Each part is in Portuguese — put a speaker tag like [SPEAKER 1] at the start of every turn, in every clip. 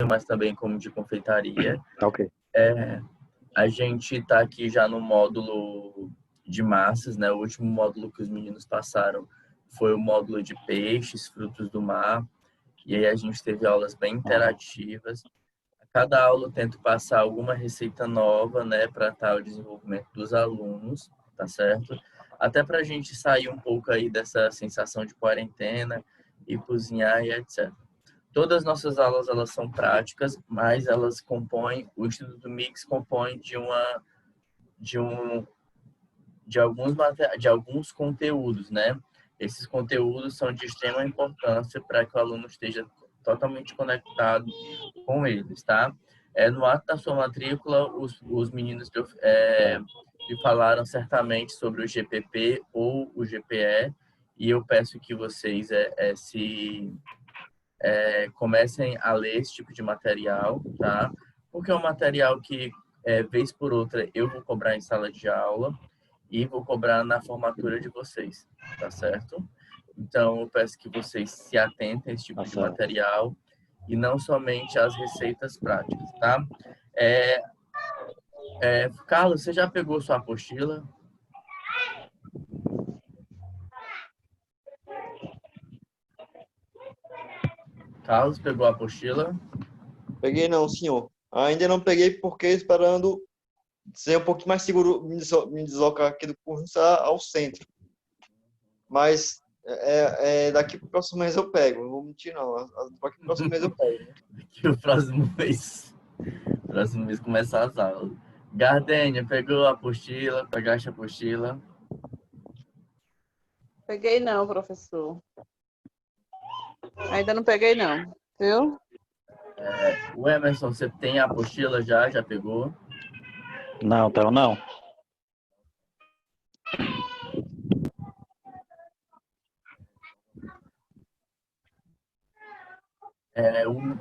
[SPEAKER 1] mas também como de confeitaria.
[SPEAKER 2] Ok.
[SPEAKER 1] A gente está aqui já no módulo de massas, né? O último módulo que os meninos passaram foi o módulo de peixes, frutos do mar. E aí a gente teve aulas bem interativas. A cada aula eu tento passar alguma receita nova, né? Para estar o desenvolvimento dos alunos, tá certo? Até para a gente sair um pouco aí dessa sensação de quarentena e cozinhar e etc. Todas as nossas aulas elas são práticas, mas elas compõem, o Instituto Mix compõe de alguns conteúdos, né? Esses conteúdos são de extrema importância para que o aluno esteja totalmente conectado com eles, tá? No ato da sua matrícula, os meninos me falaram certamente sobre o GPP ou o GPE, e eu peço que vocês comecem a ler esse tipo de material, tá? Porque é um material que, vez por outra, eu vou cobrar em sala de aula e vou cobrar na formatura de vocês, tá certo? Então, eu peço que vocês se atentem a esse tipo de material e não somente às receitas práticas, tá? Carlos, você já pegou sua apostila? Carlos, pegou a apostila?
[SPEAKER 3] Peguei não, senhor. Ainda não peguei porque esperando ser um pouquinho mais seguro me deslocar aqui do curso ao centro. Mas daqui para o próximo mês eu pego. Não vou mentir, não. Daqui para o próximo mês eu pego. Né?
[SPEAKER 1] Que o próximo mês começar as aulas. Gardênia, pegou a apostila? Pegaste a apostila?
[SPEAKER 4] Peguei não, professor. Ainda não peguei não, viu?
[SPEAKER 1] O Emerson, você tem a apostila já? Já pegou?
[SPEAKER 2] Não, então não.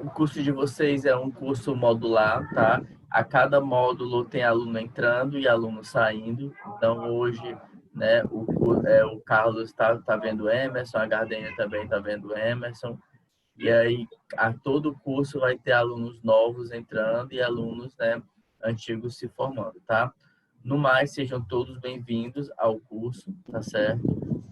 [SPEAKER 1] O curso de vocês é um curso modular, tá? A cada módulo tem aluno entrando e aluno saindo. Então, hoje, né, o Carlos tá vendo o Emerson, a Gardênia também está vendo o Emerson. E aí, a todo curso vai ter alunos novos entrando e alunos, né, antigos se formando, tá? No mais, sejam todos bem-vindos ao curso, tá certo?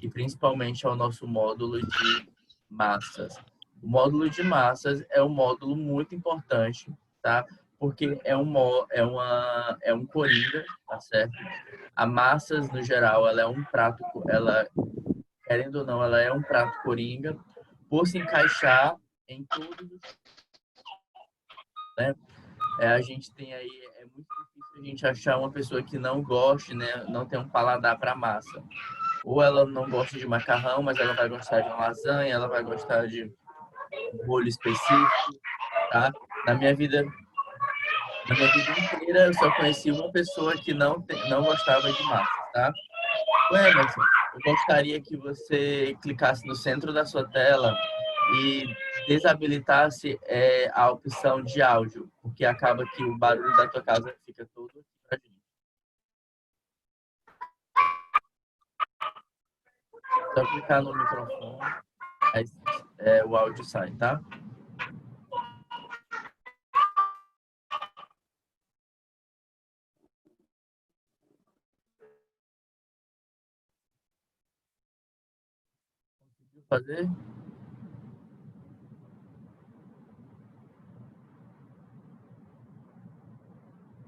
[SPEAKER 1] E principalmente ao nosso módulo de massas. O módulo de massas é um módulo muito importante, tá? Porque é um coringa, tá certo? A massas, no geral, ela é um prato, querendo ou não, ela é um prato coringa, por se encaixar em todos os, né? A gente tem aí, é muito difícil a gente achar uma pessoa que não goste, né? Não tem um paladar para massa. Ou ela não gosta de macarrão, mas ela vai gostar de uma lasanha, ela vai gostar de um molho específico, tá? Na minha vida inteira, eu só conheci uma pessoa que não gostava de massa, tá? O Emerson, eu gostaria que você clicasse no centro da sua tela e desabilitasse a opção de áudio, porque acaba que o barulho da tua casa fica todo aqui pra gente. Só clicar no microfone, aí, o áudio sai, tá? Conseguiu fazer?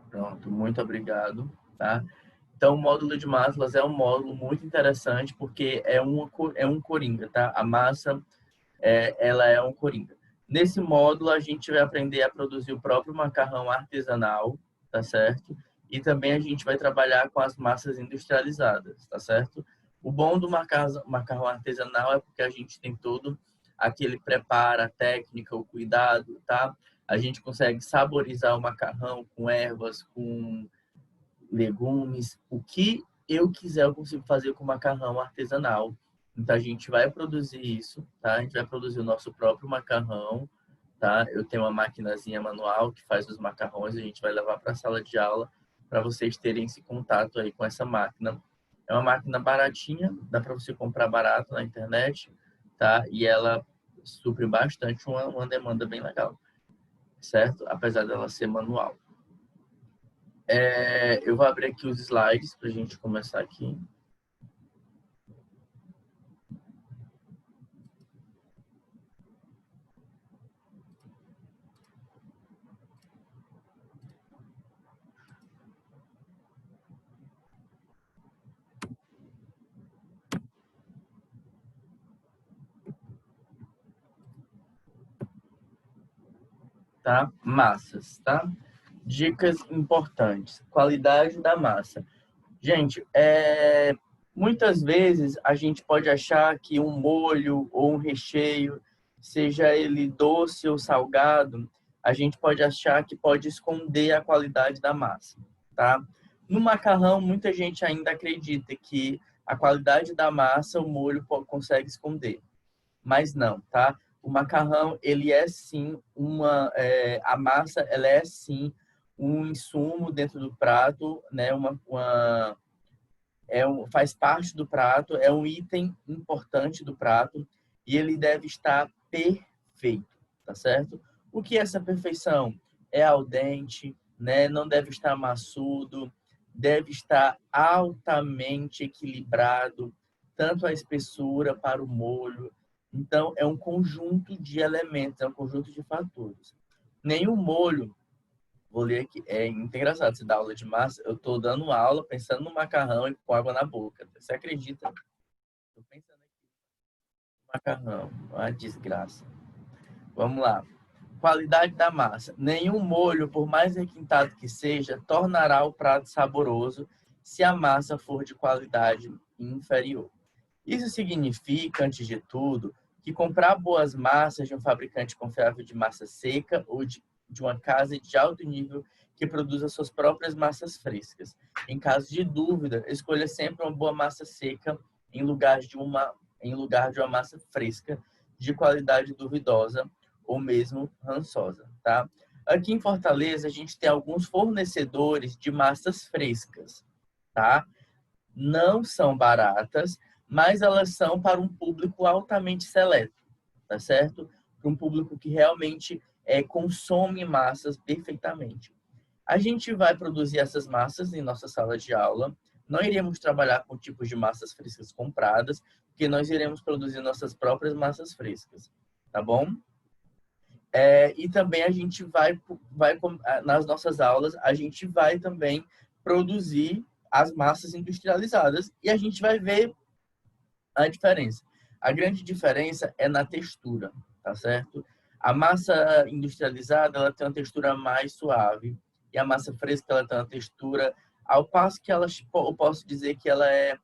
[SPEAKER 1] Pronto, muito obrigado, tá? Então, o módulo de massas é um módulo muito interessante porque é um coringa, tá? A massa, ela é um coringa. Nesse módulo, a gente vai aprender a produzir o próprio macarrão artesanal, tá certo? E também a gente vai trabalhar com as massas industrializadas, tá certo? O bom do macarrão artesanal é porque a gente tem todo aquele preparo, a técnica, o cuidado, tá? A gente consegue saborizar o macarrão com ervas, com legumes, o que eu quiser eu consigo fazer com macarrão artesanal. Então a gente vai produzir isso, tá? A gente vai produzir o nosso próprio macarrão, tá? Eu tenho uma maquinazinha manual que faz os macarrões, a gente vai levar para a sala de aula para vocês terem esse contato aí com essa máquina. É uma máquina baratinha, dá para você comprar barato na internet, tá? E ela supre bastante uma demanda bem legal. certo? Apesar dela ser manual. Eu vou abrir aqui os slides para a gente começar aqui. Tá? Massas, tá? Dicas importantes. Qualidade da massa. Gente, muitas vezes a gente pode achar que um molho ou um recheio, seja ele doce ou salgado, a gente pode achar que pode esconder a qualidade da massa, tá? No macarrão, muita gente ainda acredita que a qualidade da massa o molho consegue esconder, mas não, tá? O macarrão, ele é sim a massa, ela é sim um insumo dentro do prato, né? Faz parte do prato, é um item importante do prato e ele deve estar perfeito, tá certo? O que é essa perfeição? É al dente, né? Não deve estar maçudo, deve estar altamente equilibrado, tanto a espessura para o molho. Então, é um conjunto de elementos, é um conjunto de fatores. Nenhum molho. Vou ler aqui. É muito engraçado. Você dá aula de massa. Eu estou dando aula pensando no macarrão e com água na boca. Você acredita? Estou pensando aqui no macarrão. Uma desgraça. Vamos lá. Qualidade da massa. Nenhum molho, por mais requintado que seja, tornará o prato saboroso se a massa for de qualidade inferior. Isso significa, antes de tudo, que comprar boas massas de um fabricante confiável de massa seca ou de uma casa de alto nível que produza suas próprias massas frescas. Em caso de dúvida, escolha sempre uma boa massa seca em lugar de uma massa fresca de qualidade duvidosa ou mesmo rançosa, tá? Aqui em Fortaleza, a gente tem alguns fornecedores de massas frescas, tá? Não são baratas, mas elas são para um público altamente seleto, tá certo? Para um público que realmente consome massas perfeitamente. A gente vai produzir essas massas em nossa sala de aula. Não iremos trabalhar com tipos de massas frescas compradas, porque nós iremos produzir nossas próprias massas frescas, tá bom? E também a gente nas nossas aulas, a gente vai também produzir as massas industrializadas e a gente vai ver a diferença. A grande diferença é na textura, tá certo? A massa industrializada, ela tem uma textura mais suave e a massa fresca, ela tem uma textura, ao passo que eu posso dizer que ela é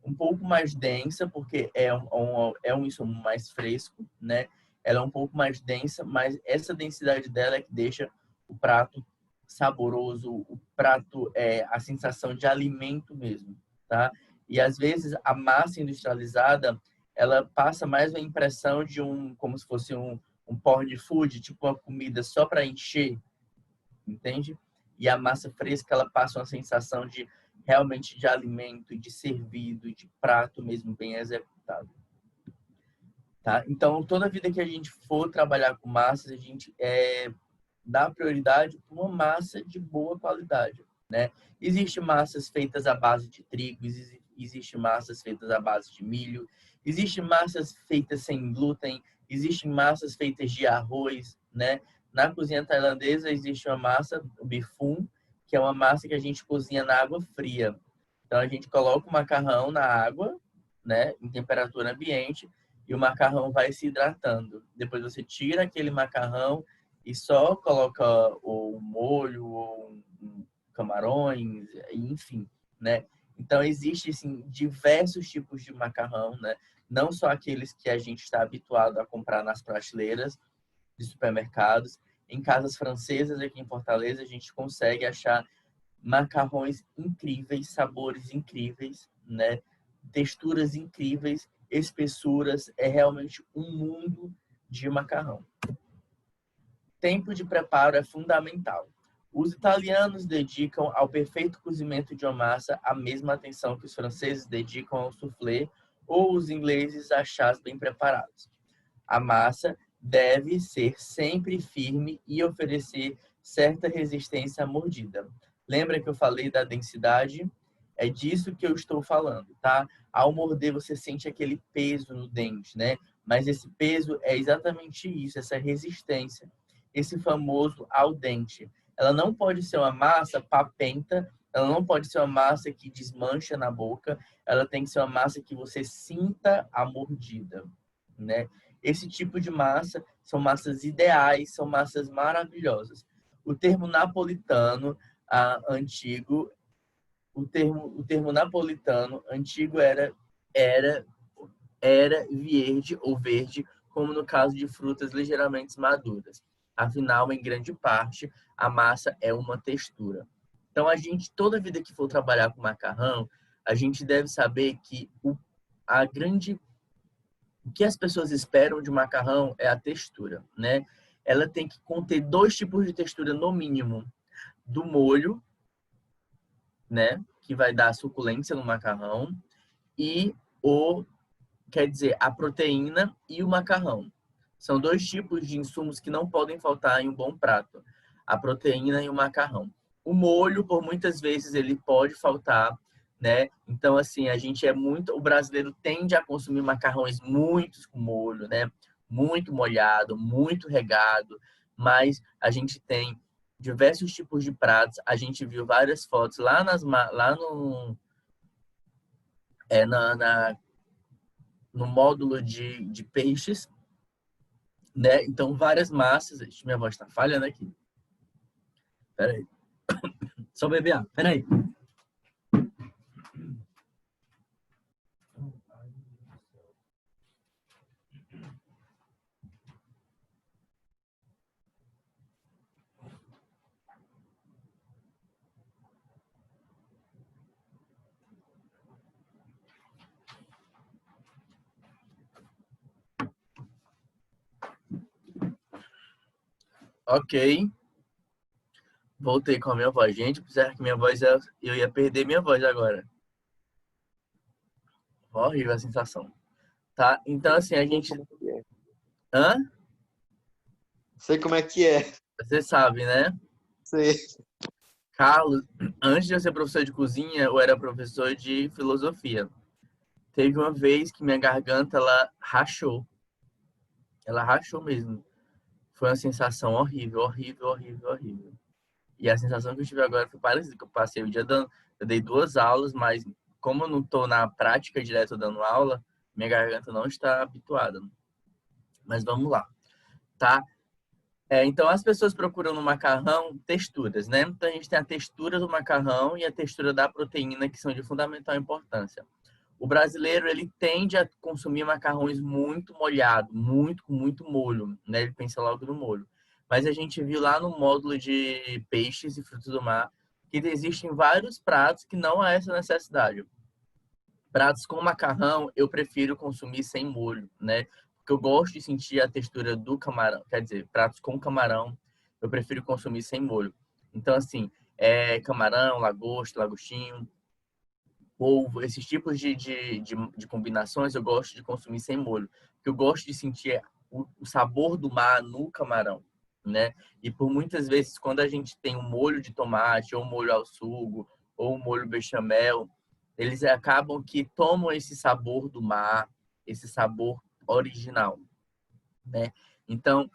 [SPEAKER 1] um pouco mais densa, porque é um insumo mais fresco, né? Ela é um pouco mais densa, mas essa densidade dela é que deixa o prato saboroso, o prato a sensação de alimento mesmo, tá? E às vezes a massa industrializada, ela passa mais uma impressão de como se fosse um porn food, tipo uma comida só para encher, entende? E a massa fresca, ela passa uma sensação de realmente de alimento, de servido, de prato mesmo bem executado. Tá? Então, toda vida que a gente for trabalhar com massas, a gente dá prioridade para uma massa de boa qualidade, né? Existem massas feitas à base de trigo, existem massas feitas à base de milho, existem massas feitas sem glúten, existem massas feitas de arroz, né? Na cozinha tailandesa existe uma massa, o bifum, que é uma massa que a gente cozinha na água fria. Então a gente coloca o macarrão na água, né, em temperatura ambiente, e o macarrão vai se hidratando. Depois você tira aquele macarrão e só coloca o molho ou camarões, enfim, né? Então existe assim diversos tipos de macarrão, né? Não só aqueles que a gente está habituado a comprar nas prateleiras de supermercados. Em casas francesas aqui em Fortaleza a gente consegue achar macarrões incríveis, sabores incríveis, né? Texturas incríveis, espessuras, é realmente um mundo de macarrão. Tempo de preparo é fundamental. Os italianos dedicam ao perfeito cozimento de uma massa a mesma atenção que os franceses dedicam ao soufflé ou os ingleses a chás bem preparados. A massa deve ser sempre firme e oferecer certa resistência à mordida. Lembra que eu falei da densidade? É disso que eu estou falando, tá? Ao morder, você sente aquele peso no dente, né? Mas esse peso é exatamente isso, essa resistência, esse famoso al dente. Ela não pode ser uma massa papenta, ela não pode ser uma massa que desmancha na boca, ela tem que ser uma massa que você sinta a mordida, né? Esse tipo de massa são massas ideais, são massas maravilhosas. O termo napolitano antigo, o termo napolitano antigo era verde ou verde, como no caso de frutas ligeiramente maduras. Afinal, em grande parte, a massa é uma textura. Então, a gente, toda vida que for trabalhar com macarrão, a gente deve saber que o que as pessoas esperam de macarrão é a textura, né? Ela tem que conter 2 tipos de textura no mínimo, do molho, né, que vai dar suculência no macarrão, e quer dizer, a proteína e o macarrão. São 2 tipos de insumos que não podem faltar em um bom prato, a proteína e o macarrão. O molho, por muitas vezes, ele pode faltar, né? Então, assim, o brasileiro tende a consumir macarrões muito com molho, né? Muito molhado, muito regado, mas a gente tem diversos tipos de pratos. A gente viu várias fotos lá no módulo de peixes, né? Então, várias massas. Minha voz está falhando aqui. Peraí. Só beber água. Peraí. Ok. Voltei com a minha voz. Gente, apesar que minha voz eu ia perder minha voz agora. Horrível a sensação. Tá? Então, assim, a gente... Hã?
[SPEAKER 3] Sei como é que é.
[SPEAKER 1] Você sabe, né?
[SPEAKER 3] Sei.
[SPEAKER 1] Carlos, antes de eu ser professor de cozinha, eu era professor de filosofia. Teve uma vez que minha garganta, ela rachou. Ela rachou mesmo. Foi uma sensação horrível, horrível, horrível, horrível. E a sensação que eu tive agora foi parecida, que eu passei o dia dando... Eu dei 2 aulas, mas como eu não estou na prática direto dando aula, minha garganta não está habituada. Mas vamos lá, tá? Então, as pessoas procuram no macarrão texturas, né? Então, a gente tem a textura do macarrão e a textura da proteína, que são de fundamental importância. O brasileiro, ele tende a consumir macarrões muito molhado, com muito molho, né? Ele pensa logo no molho. Mas a gente viu lá no módulo de peixes e frutos do mar que existem vários pratos que não há essa necessidade. Pratos com macarrão, eu prefiro consumir sem molho, né? Porque eu gosto de sentir a textura do camarão. Quer dizer, pratos com camarão, eu prefiro consumir sem molho. Então, assim, camarão, lagosta, lagostinho, polvo, esses tipos de combinações eu gosto de consumir sem molho. Porque eu gosto de sentir o sabor do mar no camarão, né? E por muitas vezes, quando a gente tem um molho de tomate, ou um molho ao sugo, ou um molho bechamel, eles acabam que tomam esse sabor do mar, esse sabor original, né? Então,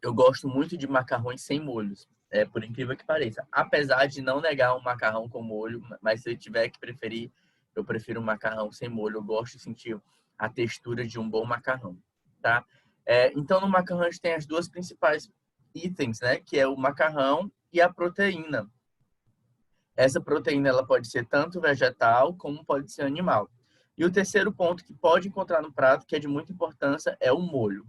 [SPEAKER 1] eu gosto muito de macarrões sem molhos, por incrível que pareça. Apesar de não negar um macarrão com molho, mas se eu tiver que preferir, eu prefiro um macarrão sem molho. Eu gosto de sentir a textura de um bom macarrão, tá? Então, no macarrão a gente tem as 2 principais itens, né? Que é o macarrão e a proteína. Essa proteína ela pode ser tanto vegetal como pode ser animal. E o terceiro ponto que pode encontrar no prato, que é de muita importância, é o molho.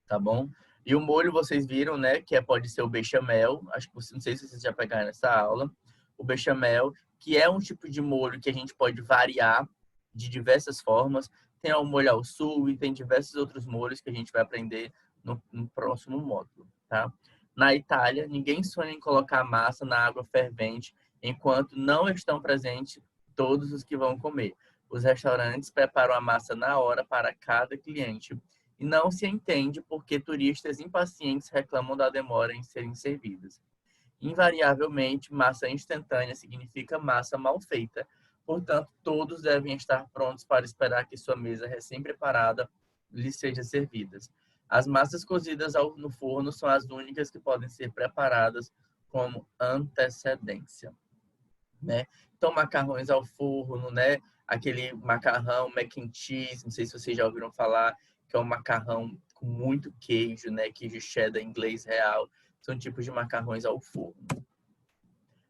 [SPEAKER 1] Tá bom? E o molho vocês viram, né? Que pode ser o bechamel. Acho que não sei se vocês já pegaram nessa aula. O bechamel, que é um tipo de molho que a gente pode variar de diversas formas. Tem o molho ao sul e tem diversos outros molhos que a gente vai aprender no próximo módulo, tá? Na Itália, ninguém sonha em colocar massa na água fervente enquanto não estão presentes todos os que vão comer. Os restaurantes preparam a massa na hora para cada cliente e não se entende por que turistas impacientes reclamam da demora em serem servidas. Invariavelmente, massa instantânea significa massa mal feita, portanto, todos devem estar prontos para esperar que sua mesa recém-preparada lhes seja servida. As massas cozidas no forno são as únicas que podem ser preparadas como antecedência, né? Então, macarrões ao forno, né? Aquele macarrão mac and cheese, não sei se vocês já ouviram falar, que é um macarrão com muito queijo, né? Queijo cheddar inglês real. São tipos de macarrões ao forno.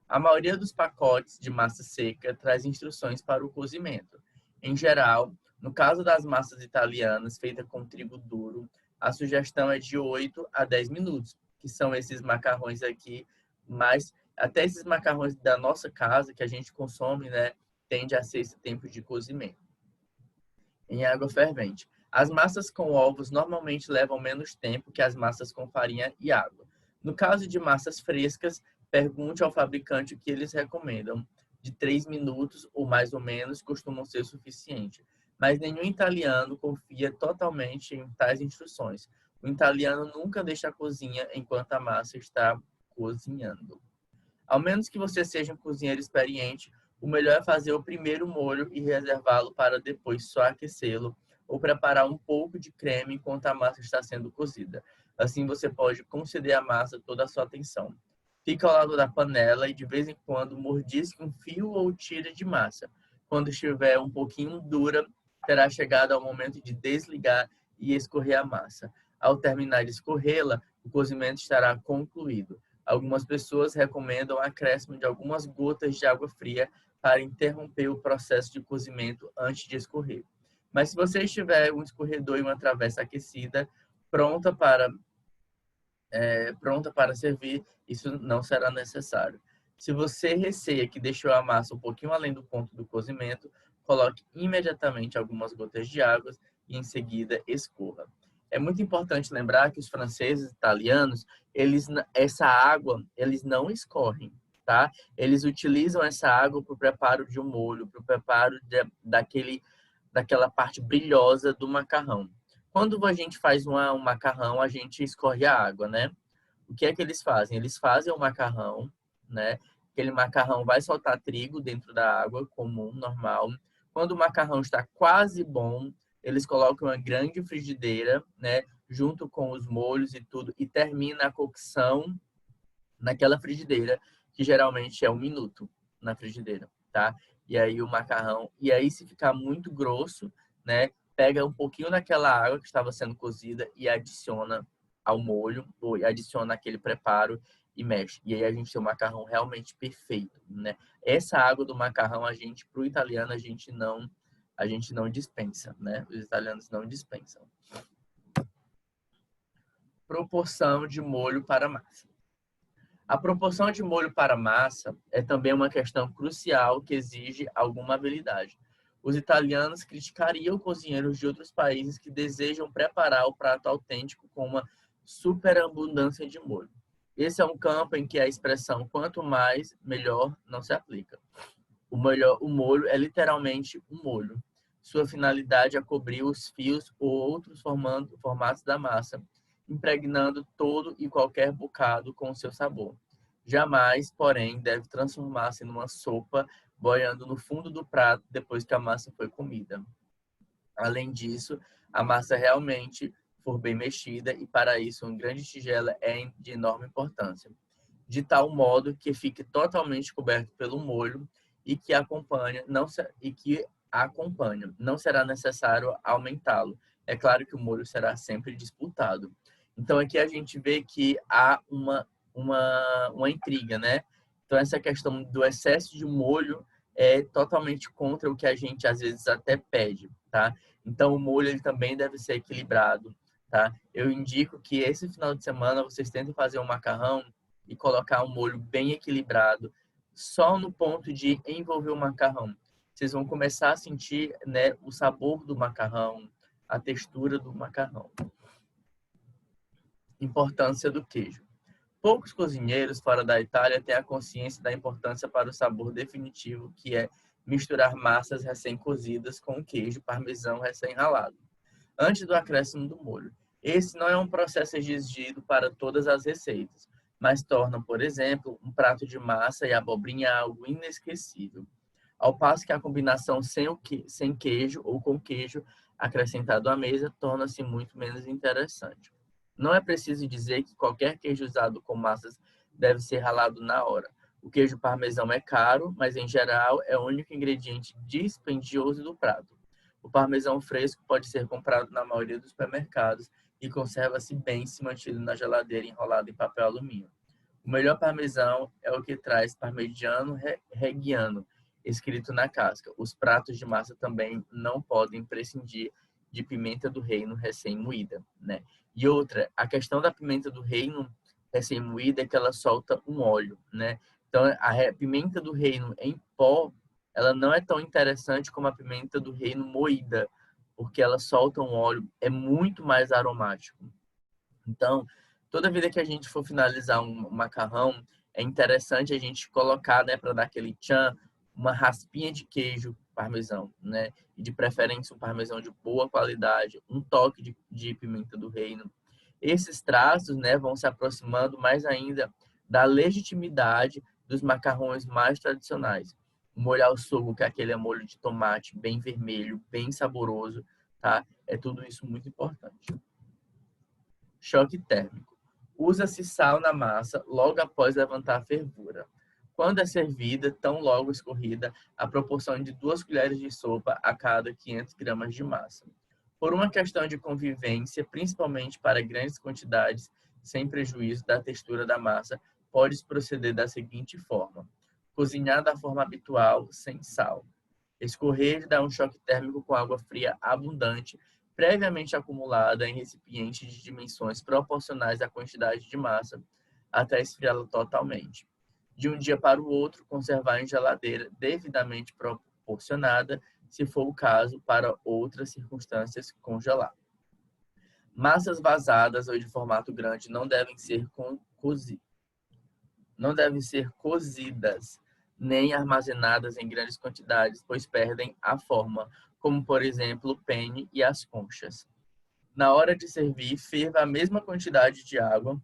[SPEAKER 1] A maioria dos pacotes de massa seca traz instruções para o cozimento. Em geral, no caso das massas italianas feitas com trigo duro, a sugestão é de 8 a 10 minutos, que são esses macarrões aqui, mas até esses macarrões da nossa casa que a gente consome, né, tende a ser esse tempo de cozimento. Em água fervente. As massas com ovos normalmente levam menos tempo que as massas com farinha e água. No caso de massas frescas, pergunte ao fabricante o que eles recomendam. De 3 minutos ou mais ou menos costumam ser suficiente. Mas nenhum italiano confia totalmente em tais instruções. O italiano nunca deixa a cozinha enquanto a massa está cozinhando. Ao menos que você seja um cozinheiro experiente, o melhor é fazer o primeiro molho e reservá-lo para depois só aquecê-lo ou preparar um pouco de creme enquanto a massa está sendo cozida. Assim você pode conceder à massa toda a sua atenção. Fique ao lado da panela e de vez em quando mordisque um fio ou tire de massa. Quando estiver um pouquinho dura, terá chegado ao momento de desligar e escorrer a massa. Ao terminar de escorrê-la, o cozimento estará concluído. Algumas pessoas recomendam o acréscimo de algumas gotas de água fria para interromper o processo de cozimento antes de escorrer. Mas se você tiver um escorredor e uma travessa aquecida pronta para servir, isso não será necessário. Se você receia que deixou a massa um pouquinho além do ponto do cozimento, coloque imediatamente algumas gotas de água e em seguida escorra. É muito importante lembrar que os franceses e italianos, essa água, eles não escorrem, tá? Eles utilizam essa água para o preparo de um molho, para o preparo daquela parte brilhosa do macarrão. Quando a gente faz um macarrão, a gente escorre a água, né? O que é que eles fazem? Eles fazem o macarrão, né? Aquele macarrão vai soltar trigo dentro da água comum, normal. Quando o macarrão está quase bom, eles colocam uma grande frigideira, né? Junto com os molhos e tudo, e termina a cocção naquela frigideira, que geralmente é 1 minuto na frigideira, tá? E aí o macarrão, e aí se ficar muito grosso, né? Pega um pouquinho daquela água que estava sendo cozida e adiciona ao molho, ou adiciona aquele preparo e mexe. E aí a gente tem um macarrão realmente perfeito, né? Essa água do macarrão, pro italiano, a gente não dispensa, né? Os italianos não dispensam. Proporção de molho para massa. A proporção de molho para massa é também uma questão crucial que exige alguma habilidade. Os italianos criticariam cozinheiros de outros países que desejam preparar o prato autêntico com uma superabundância de molho. Esse é um campo em que a expressão quanto mais, melhor não se aplica. O molho é literalmente um molho. Sua finalidade é cobrir os fios ou outros formatos da massa, impregnando todo e qualquer bocado com o seu sabor. Jamais, porém, deve transformar-se numa sopa boiando no fundo do prato depois que a massa foi comida. Além disso, a massa realmente for bem mexida e, para isso, uma grande tigela é de enorme importância, de tal modo que fique totalmente coberto pelo molho e que acompanha, não será necessário aumentá-lo. É claro que o molho será sempre disputado. Então, aqui a gente vê que há uma intriga, né? Então, essa questão do excesso de molho é totalmente contra o que a gente, às vezes, até pede, tá? Então, o molho ele também deve ser equilibrado, tá? Eu indico que esse final de semana vocês tentem fazer um macarrão e colocar um molho bem equilibrado, só no ponto de envolver o macarrão. Vocês vão começar a sentir, né, o sabor do macarrão, a textura do macarrão. Importância do queijo. Poucos cozinheiros fora da Itália têm a consciência da importância para o sabor definitivo, que é misturar massas recém-cozidas com queijo parmesão recém-ralado. antes do acréscimo do molho. Esse não é um processo exigido para todas as receitas, mas torna, por exemplo, um prato de massa e abobrinha algo inesquecível. Ao passo que a combinação sem queijo ou com queijo acrescentado à mesa torna-se muito menos interessante. Não é preciso dizer que qualquer queijo usado com massas deve ser ralado na hora. O queijo parmesão é caro, mas em geral é o único ingrediente dispendioso do prato. O parmesão fresco pode ser comprado na maioria dos supermercados e conserva-se bem se mantido na geladeira enrolado em papel alumínio. O melhor parmesão é o que traz parmigiano reggiano, escrito na casca. Os pratos de massa também não podem prescindir de pimenta do reino recém-moída, né? E outra, a questão da pimenta do reino recém-moída é que ela solta um óleo, né? Então, a pimenta do reino em pó, ela não é tão interessante como a pimenta do reino moída, porque ela solta um óleo, é muito mais aromático. Então, toda vida que a gente for finalizar um macarrão, é interessante a gente colocar, né, para dar aquele tchan, uma raspinha de queijo parmesão, né? E de preferência um parmesão de boa qualidade, um toque de pimenta do reino. Esses traços, né, vão se aproximando mais ainda da legitimidade dos macarrões mais tradicionais. O molho ao sugo, que é aquele molho de tomate bem vermelho, bem saboroso, tá? É tudo isso muito importante. Choque térmico. Usa-se sal na massa logo após levantar a fervura. Quando é servida, tão logo escorrida, a proporção de 2 colheres de sopa a cada 500 gramas de massa. Por uma questão de convivência, principalmente para grandes quantidades, sem prejuízo da textura da massa, pode-se proceder da seguinte forma. Cozinhar da forma habitual, sem sal. Escorrer e dar um choque térmico com água fria abundante, previamente acumulada em recipientes de dimensões proporcionais à quantidade de massa, até esfriá-la totalmente. De um dia para o outro, conservar em geladeira devidamente proporcionada, se for o caso, para outras circunstâncias, congelar. Massas vazadas ou de formato grande não devem ser cozidas, nem armazenadas em grandes quantidades, pois perdem a forma, como, por exemplo, o penne e as conchas. Na hora de servir, ferva a mesma quantidade de água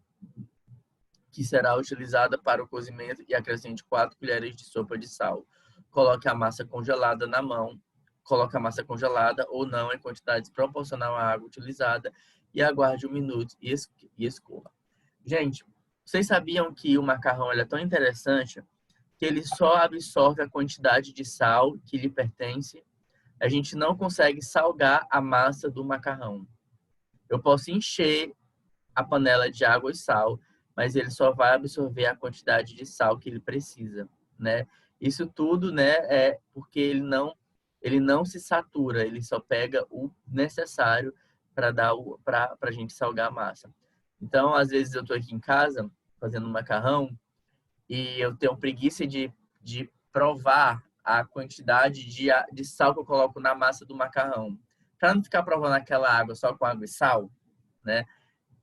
[SPEAKER 1] que será utilizada para o cozimento e acrescente 4 colheres de sopa de sal. Coloque a massa congelada na mão, coloque a massa congelada ou não em quantidades proporcional à água utilizada e aguarde 1 minuto e escorra. Gente, vocês sabiam que o macarrão é tão interessante que ele só absorve a quantidade de sal que lhe pertence? A gente não consegue salgar a massa do macarrão. Eu posso encher a panela de água e sal, mas ele só vai absorver a quantidade de sal que ele precisa, né? Isso tudo, né, é porque ele não se satura, ele só pega o necessário para a gente salgar a massa. Então, às vezes eu estou aqui em casa fazendo macarrão e eu tenho preguiça de provar a quantidade de sal que eu coloco na massa do macarrão. Para não ficar provando aquela água só com água e sal, né?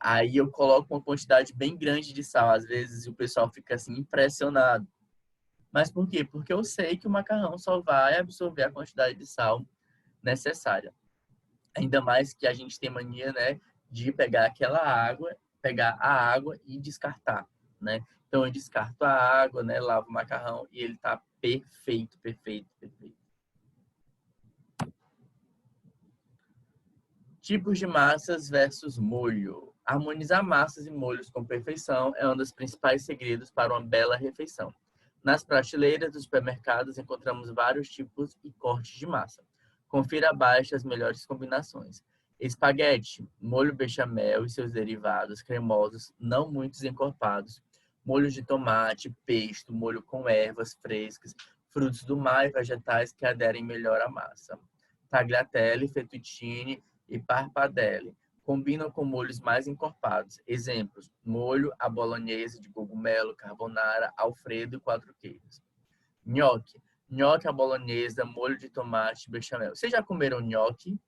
[SPEAKER 1] Aí eu coloco uma quantidade bem grande de sal. Às vezes o pessoal fica assim impressionado. Mas por quê? Porque eu sei que o macarrão só vai absorver a quantidade de sal necessária. Ainda mais que a gente tem mania, né, de pegar a água e descartar, né? Então eu descarto a água, né, lavo o macarrão e ele tá perfeito, perfeito, perfeito. Tipos de massas versus molho. Harmonizar massas e molhos com perfeição é um dos principais segredos para uma bela refeição. Nas prateleiras dos supermercados encontramos vários tipos e cortes de massa. Confira abaixo as melhores combinações. Espaguete, molho bechamel e seus derivados cremosos, não muito encorpados. Molho de tomate, pesto, molho com ervas frescas, frutos do mar e vegetais que aderem melhor à massa. Tagliatelle, fettuccine e parpadelli combinam com molhos mais encorpados. Exemplos: molho à bolonhesa de cogumelo, carbonara, alfredo e 4 queijos. Nhoque. Nhoque à bolonhesa, molho de tomate, bechamel. Vocês já comeram nhoque?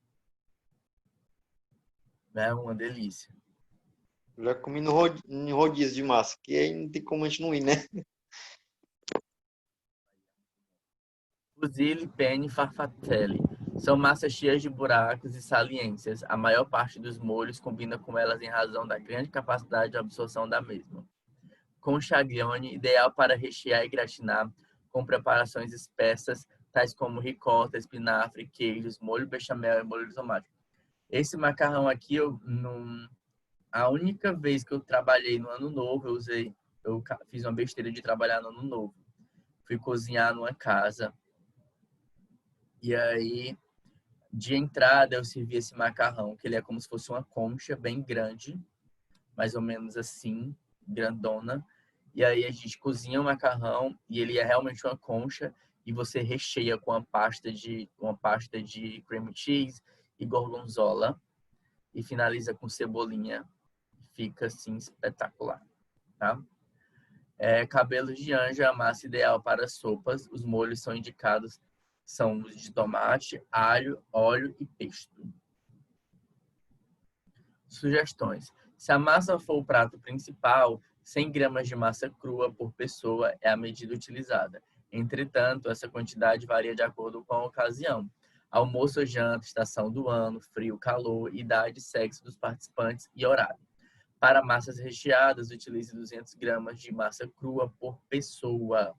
[SPEAKER 1] É uma delícia.
[SPEAKER 3] Já comi no rodízio de massa, que aí não tem como a gente não ir, né?
[SPEAKER 1] Fusilli, penne, farfacelli. São massas cheias de buracos e saliências. A maior parte dos molhos combina com elas em razão da grande capacidade de absorção da mesma. Conchaglione, ideal para rechear e gratinar, com preparações espessas, tais como ricota, espinafre, queijos, molho bechamel e molho de tomate. Esse macarrão aqui, a única vez que eu trabalhei no Ano Novo, eu fiz uma besteira de trabalhar no Ano Novo. Fui cozinhar numa casa. E aí, de entrada, eu servi esse macarrão, que ele é como se fosse uma concha bem grande, mais ou menos assim, grandona. E aí a gente cozinha o macarrão e ele é realmente uma concha e você recheia com uma pasta de cream cheese e gorgonzola e finaliza com cebolinha. Fica assim espetacular, tá? Cabelos de anja, a massa ideal para sopas. Os molhos são indicados, são os de tomate, alho, óleo e pesto. Sugestões. Se a massa for o prato principal, 100 gramas de massa crua por pessoa é a medida utilizada. Entretanto, essa quantidade varia de acordo com a ocasião. Almoço ou janta, estação do ano, frio, calor, idade, sexo dos participantes e horário. Para massas recheadas, utilize 200 gramas de massa crua por pessoa.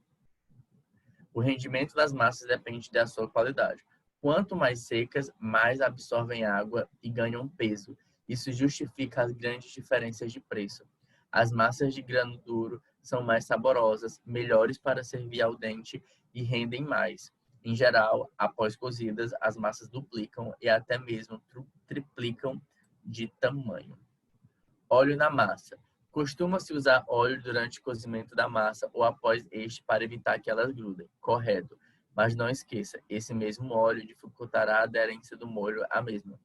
[SPEAKER 1] O rendimento das massas depende da sua qualidade. Quanto mais secas, mais absorvem água e ganham peso. Isso justifica as grandes diferenças de preço. As massas de grano duro são mais saborosas, melhores para servir ao dente e rendem mais. Em geral, após cozidas, as massas duplicam e até mesmo triplicam de tamanho. Óleo na massa. Costuma-se usar óleo durante o cozimento da massa ou após este para evitar que elas grudem. Correto. Mas não esqueça, esse mesmo óleo dificultará a aderência do molho à mesma.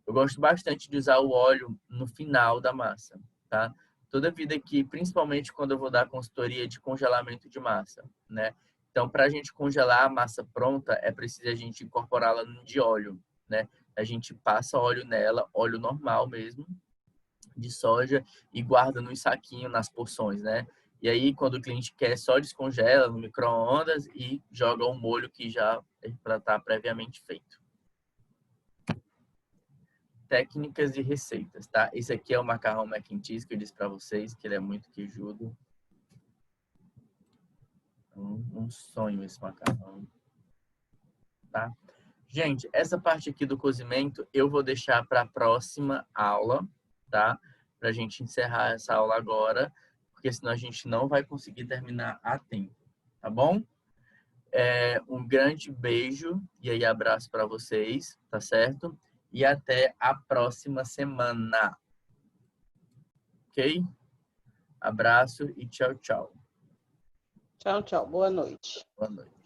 [SPEAKER 1] Eu gosto bastante de usar o óleo no final da massa, tá? Toda vida que, principalmente quando eu vou dar consultoria de congelamento de massa, né? Então, para a gente congelar a massa pronta, é preciso a gente incorporá-la de óleo, né? A gente passa óleo nela, óleo normal mesmo, de soja, e guarda no saquinho, nas porções, né? E aí, quando o cliente quer, só descongela no micro-ondas e joga um molho que já está previamente feito. Técnicas e receitas, tá? Esse aqui é o macarrão mac and cheese que eu disse para vocês, que ele é muito queijudo. Um sonho esse macarrão, tá? Gente, essa parte aqui do cozimento eu vou deixar para a próxima aula, tá? Para a gente encerrar essa aula agora, porque senão a gente não vai conseguir terminar a tempo, tá bom? Um grande beijo e aí abraço para vocês, tá certo? E até a próxima semana. Ok? Abraço e tchau, tchau.
[SPEAKER 4] Tchau, tchau. Boa noite.
[SPEAKER 1] Boa noite.